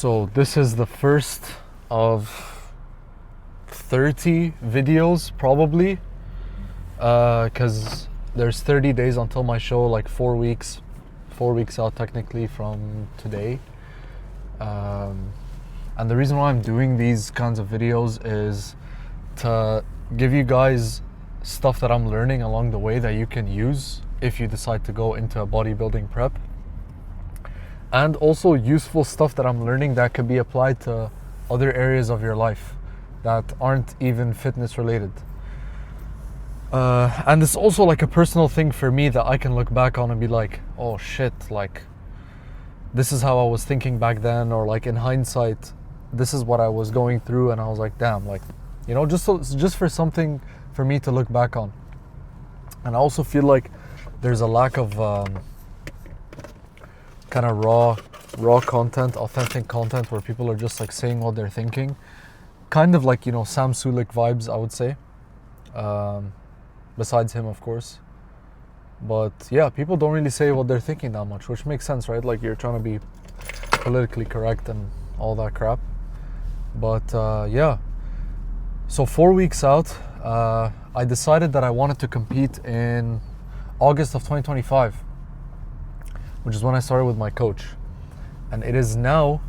So this is the first of 30 videos probably, because there's 30 days until my show, like 4 weeks out technically from today. And the reason why I'm doing these kinds of videos is to give you guys stuff that I'm learning along the way that you can use if you decide to go into a bodybuilding prep, and also useful stuff that I'm learning that could be applied to other areas of your life that aren't even fitness related. And it's also like a personal thing for me that I can look back on and be like, oh shit, like this is how I was thinking back then, or like in hindsight this is what I was going through, and I was like, damn, like, you know, just for something for me to look back on. And I also feel like there's a lack of kind of raw content, authentic content, where people are just like saying what they're thinking, kind of like, you know, Sam Sulek vibes, I would say, besides him, of course. But yeah, people don't really say what they're thinking that much, which makes sense, right? Like, you're trying to be politically correct and all that crap. But yeah, so 4 weeks out, I decided that I wanted to compete in August of 2025, which is when I started with my coach. And it is now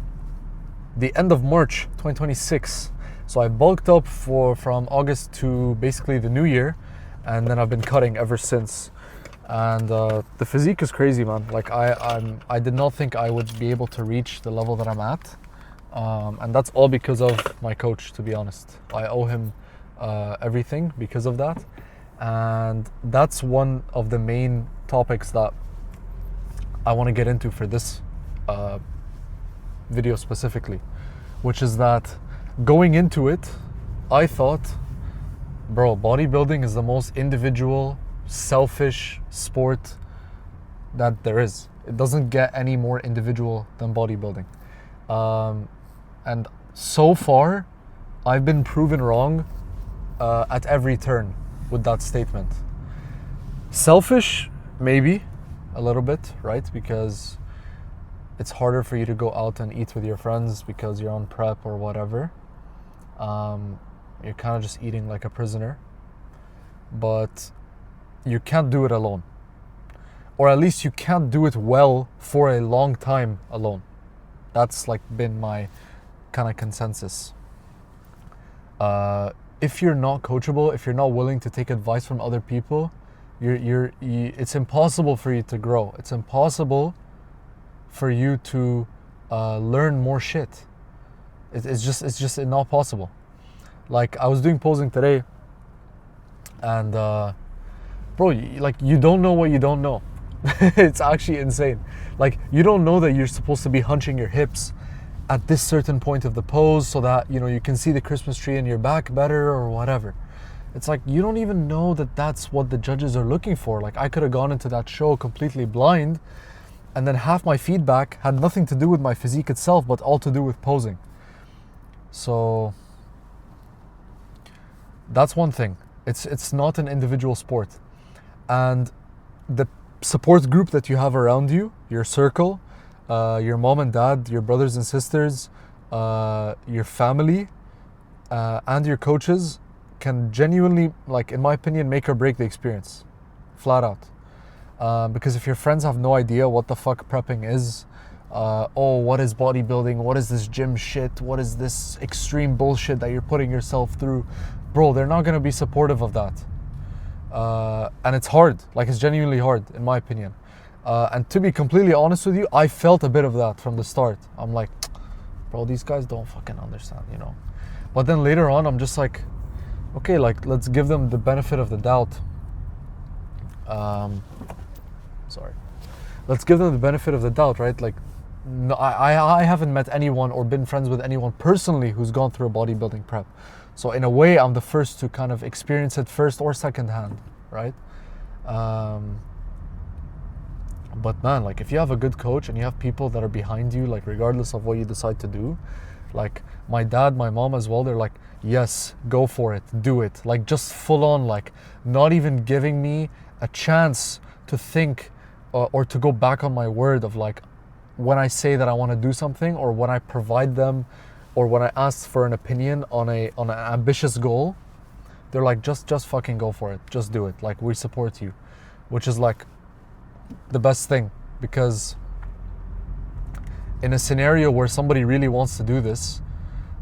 the end of March 2026. So I bulked up from August to basically the new year, and then I've been cutting ever since. And the physique is crazy, man. Like I did not think I would be able to reach the level that I'm at. And that's all because of my coach, to be honest. I owe him everything because of that. And that's one of the main topics that I want to get into for this video specifically, which is that going into it, I thought, bro, bodybuilding is the most individual, selfish sport that there is. It doesn't get any more individual than bodybuilding. And so far, I've been proven wrong at every turn with that statement. Selfish, maybe a little bit, right? Because it's harder for you to go out and eat with your friends because you're on prep or whatever. You're kind of just eating like a prisoner. But you can't do it alone. Or at least you can't do it well for a long time alone. That's like been my kind of consensus. If you're not coachable, if you're not willing to take advice from other people, it's impossible for you to grow. It's impossible for you to learn more shit. It's just not possible. Like, I was doing posing today, and bro, like, you don't know what you don't know. It's actually insane. Like, you don't know that you're supposed to be hunching your hips at this certain point of the pose so that, you know, you can see the Christmas tree in your back better or whatever. It's like, you don't even know that that's what the judges are looking for. Like, I could have gone into that show completely blind, and then half my feedback had nothing to do with my physique itself, but all to do with posing. So that's one thing. It's not an individual sport. And the support group that you have around you, your circle, your mom and dad, your brothers and sisters, your family, and your coaches can genuinely, like, in my opinion, make or break the experience, flat out. Because if your friends have no idea what the fuck prepping is, what is bodybuilding, what is this gym shit, what is this extreme bullshit that you're putting yourself through, bro, they're not gonna be supportive of that. And it's hard, like, it's genuinely hard, in my opinion. And to be completely honest with you, I felt a bit of that from the start. I'm like, bro, these guys don't fucking understand, you know. But then later on, I'm just like, okay, like, let's give them the benefit of the doubt. Let's give them the benefit of the doubt, right? Like, no, I haven't met anyone or been friends with anyone personally who's gone through a bodybuilding prep. So in a way, I'm the first to kind of experience it first or second hand, right? But man, like, if you have a good coach and you have people that are behind you, like, regardless of what you decide to do, like my dad, my mom as well, they're like, yes, go for it, do it. Like, just full on, like, not even giving me a chance to think or to go back on my word of like, when I say that I want to do something, or when I provide them, or when I ask for an opinion on an ambitious goal, they're like, just fucking go for it. Just do it. Like, we support you, which is like the best thing, because in a scenario where somebody really wants to do this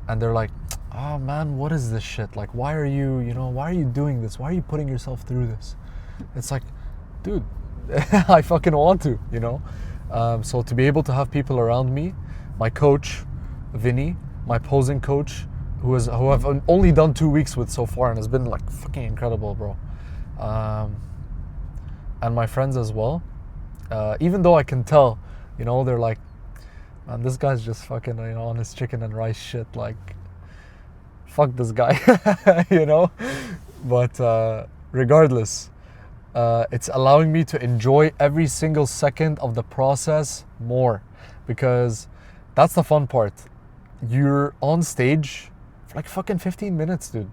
and they're like, oh man, what is this shit? Like, why are you doing this? Why are you putting yourself through this? It's like, dude, I fucking want to, you know? So to be able to have people around me, my coach, Vinny, my posing coach, who I've only done 2 weeks with so far and has been like fucking incredible, bro. And my friends as well. Even though I can tell, you know, they're like, man, this guy's just fucking, you know, on his chicken and rice shit. Like, fuck this guy, you know? But regardless, it's allowing me to enjoy every single second of the process more, because that's the fun part. You're on stage for like fucking 15 minutes, dude.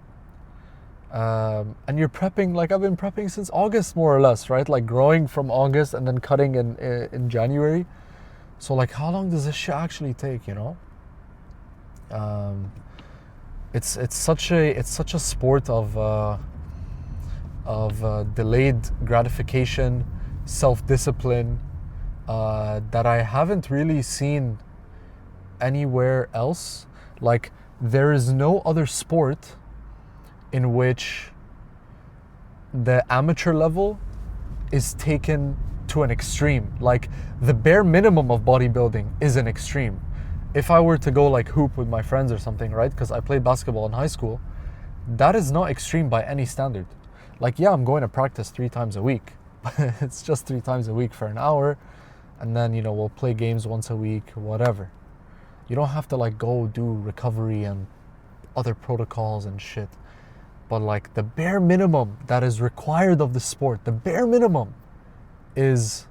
And you're prepping, like I've been prepping since August, more or less, right? Like growing from August and then cutting in January. So like, how long does this shit actually take, you know? It's such a sport of delayed gratification, self-discipline, that I haven't really seen anywhere else. Like, there is no other sport in which the amateur level is taken to an extreme. Like, the bare minimum of bodybuilding is an extreme. If I were to go like hoop with my friends or something, right? Because I played basketball in high school, that is not extreme by any standard. Like, yeah, I'm going to practice 3 times a week, but it's just 3 times a week for an hour, and then, you know, we'll play games once a week, whatever. You don't have to like go do recovery and other protocols and shit. But like, the bare minimum that is required of the sport, the bare minimum is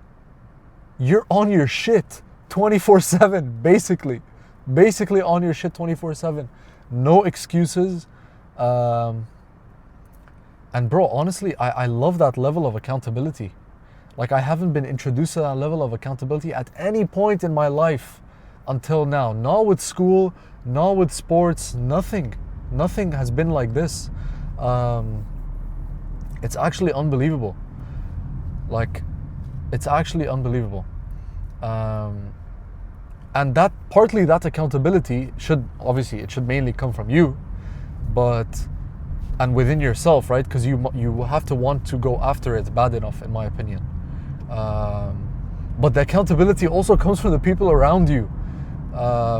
you're on your shit 24/7, basically on your shit 24/7. No excuses. And bro, honestly, I love that level of accountability. Like, I haven't been introduced to that level of accountability at any point in my life until now. Not with school, not with sports, nothing has been like this. It's actually unbelievable. Like, it's actually unbelievable. And that, partly that accountability should mainly come from you, and within yourself, right? Because you have to want to go after it bad enough, in my opinion. But the accountability also comes from the people around you,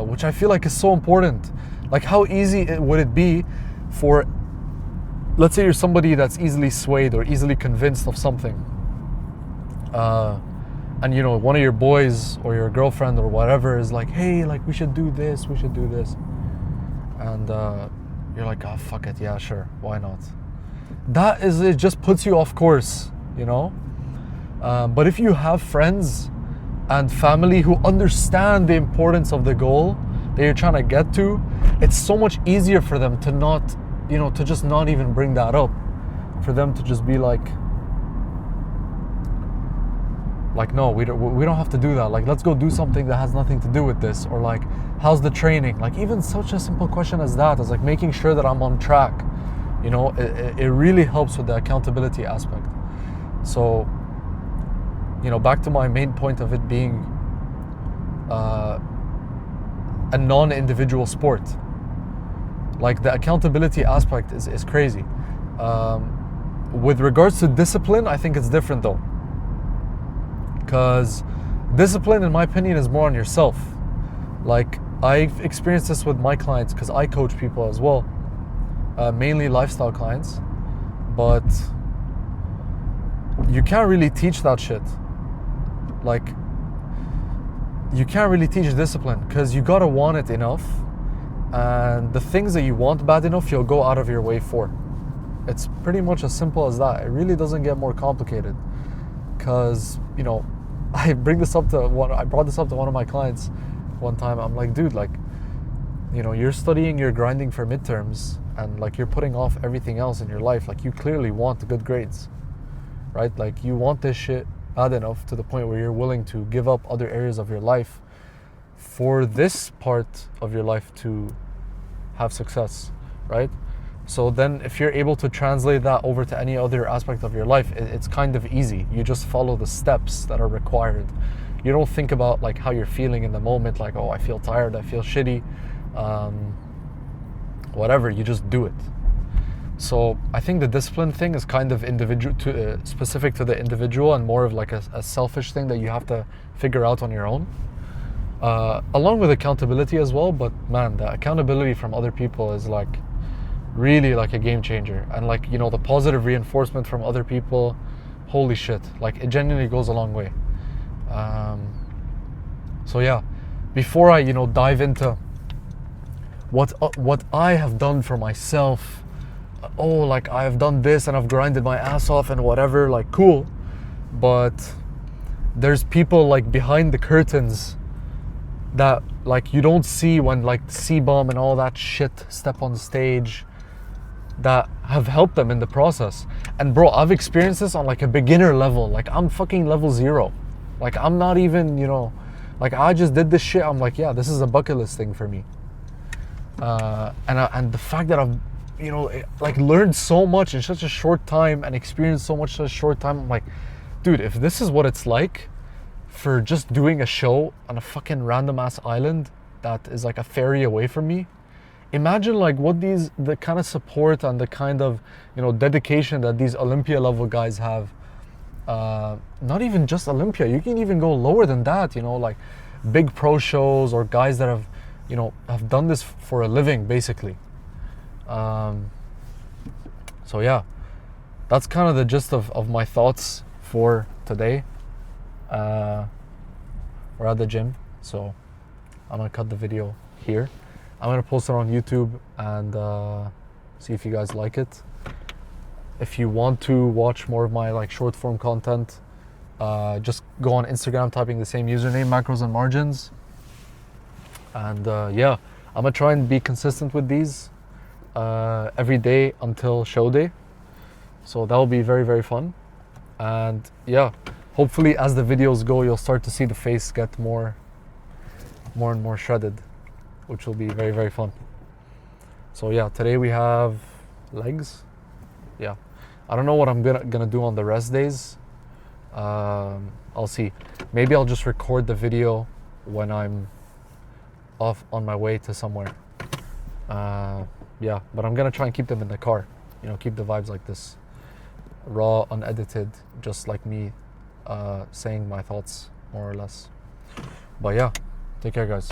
which I feel like is so important. Like, how easy would it be for, let's say you're somebody that's easily swayed or easily convinced of something, and you know, one of your boys or your girlfriend or whatever is like, hey, like, we should do this, and you're like, oh, fuck it, yeah, sure, why not? It just puts you off course, you know? But if you have friends and family who understand the importance of the goal that you're trying to get to, it's so much easier for them to not, you know, to just not even bring that up. For them to just be like, no, we don't have to do that. Like, let's go do something that has nothing to do with this. Or like, how's the training? Like, even such a simple question as that, is like making sure that I'm on track. You know, it really helps with the accountability aspect. So, you know, back to my main point of it being a non-individual sport. Like, the accountability aspect is crazy. With regards to discipline, I think it's different though. Because discipline, in my opinion, is more on yourself. Like, I've experienced this with my clients, because I coach people as well. Mainly lifestyle clients. But you can't really teach that shit. Like, you can't really teach discipline, because you gotta want it enough. And the things that you want bad enough, you'll go out of your way for. It's pretty much as simple as that. It really doesn't get more complicated. Because, you know, I brought this up to one of my clients one time. I'm like, dude, like, you know, you're studying, you're grinding for midterms, and like, you're putting off everything else in your life. Like, you clearly want good grades, right? Like, you want this shit bad enough to the point where you're willing to give up other areas of your life for this part of your life to have success, right? So then if you're able to translate that over to any other aspect of your life, it's kind of easy. You just follow the steps that are required. You don't think about like how you're feeling in the moment, like, oh, I feel tired, I feel shitty, whatever. You just do it. So I think the discipline thing is kind of individual to specific to the individual, and more of like a selfish thing that you have to figure out on your own, along with accountability as well. But man, the accountability from other people is like really like a game changer. And like, you know, the positive reinforcement from other people, holy shit, like it genuinely goes a long way. So yeah, before I, you know, dive into what I have done for myself, oh, like I've done this and I've grinded my ass off and whatever, like cool, but there's people like behind the curtains that like you don't see when like C-Bomb and all that shit step on stage, that have helped them in the process. And bro, I've experienced this on like a beginner level. Like I'm fucking level 0. Like I'm not even, you know, like I just did this shit. I'm like, yeah, this is a bucket list thing for me. And the fact that I've, you know, like learned so much in such a short time and experienced so much in a short time, I'm like, dude, if this is what it's like for just doing a show on a fucking random ass island that is like a ferry away from me, imagine like what the kind of support and the kind of, you know, dedication that these Olympia level guys have. Not even just Olympia, you can even go lower than that, you know, like big pro shows or guys that have, you know, have done this for a living basically. So yeah, that's kind of the gist of my thoughts for today. We're at the gym, so I'm gonna cut the video here. I'm gonna post it on YouTube and see if you guys like it. If you want to watch more of my like short form content, just go on Instagram, typing the same username, Macros and Margins. And yeah, I'm gonna try and be consistent with these every day until show day. So that'll be very, very fun. And yeah, hopefully as the videos go, you'll start to see the face get more and more shredded, which will be very, very fun. So yeah, today we have legs. Yeah, I don't know what I'm gonna do on the rest days. I'll see. Maybe I'll just record the video when I'm off on my way to somewhere. Yeah, but I'm gonna try and keep them in the car, you know, keep the vibes like this, raw, unedited, just like me saying my thoughts more or less. But yeah, take care guys.